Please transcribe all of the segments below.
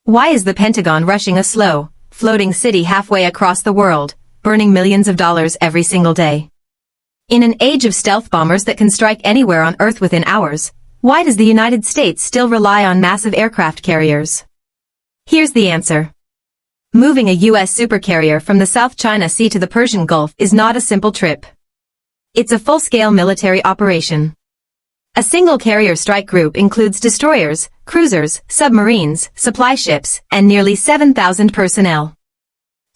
Why is the Pentagon rushing a slow, floating city halfway across the world, burning millions of dollars every single day? In an age of stealth bombers that can strike anywhere on Earth within hours, why does the United States still rely on massive aircraft carriers? Here's the answer. Moving a U.S. supercarrier from the South China Sea to the Persian Gulf is not a simple trip. It's a full-scale military operation. A single carrier strike group includes destroyers, cruisers, submarines, supply ships, and nearly 7,000 personnel.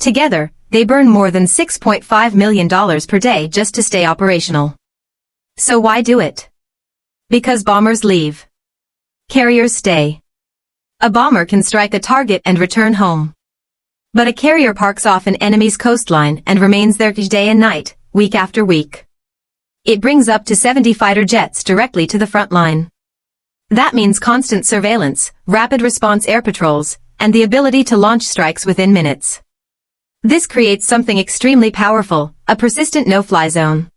Together, they burn more than $6.5 million per day just to stay operational. So why do it? Because bombers leave. Carriers stay. A bomber can strike a target and return home. But a carrier parks off an enemy's coastline and remains there day and night, week after week. It brings up to 70 fighter jets directly to the front line. That means constant surveillance, rapid response air patrols, and the ability to launch strikes within minutes. This creates something extremely powerful, a persistent no-fly zone.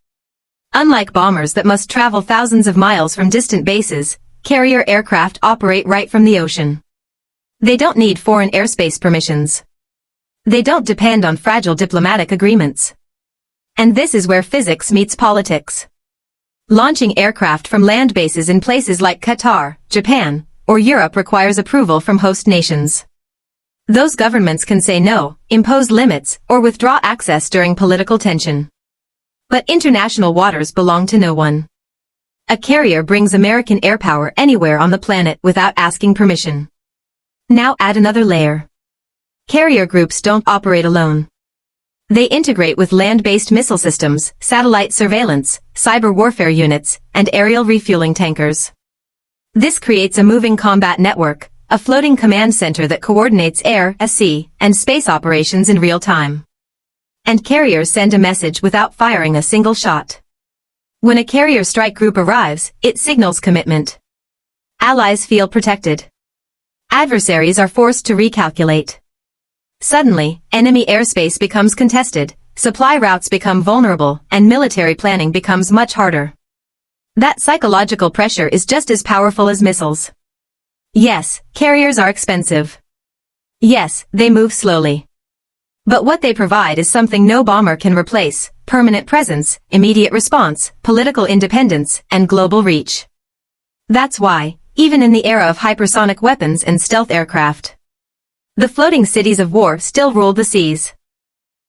Unlike bombers that must travel thousands of miles from distant bases, carrier aircraft operate right from the ocean. They don't need foreign airspace permissions. They don't depend on fragile diplomatic agreements. And this is where physics meets politics. Launching aircraft from land bases in places like Qatar, Japan, or Europe requires approval from host nations. Those governments can say no, impose limits, or withdraw access during political tension. But international waters belong to no one. A carrier brings American airpower anywhere on the planet without asking permission. Now add another layer. Carrier groups don't operate alone. They integrate with land-based missile systems, satellite surveillance, cyber warfare units, and aerial refueling tankers. This creates a moving combat network, a floating command center that coordinates air, sea, and space operations in real time. And carriers send a message without firing a single shot. When a carrier strike group arrives, it signals commitment. Allies feel protected. Adversaries are forced to recalculate. Suddenly, enemy airspace becomes contested, supply routes become vulnerable, and military planning becomes much harder. That psychological pressure is just as powerful as missiles. Yes, carriers are expensive. Yes, they move slowly. But what they provide is something no bomber can replace: permanent presence, immediate response, political independence, and global reach. That's why, even in the era of hypersonic weapons and stealth aircraft, the floating cities of war still ruled the seas.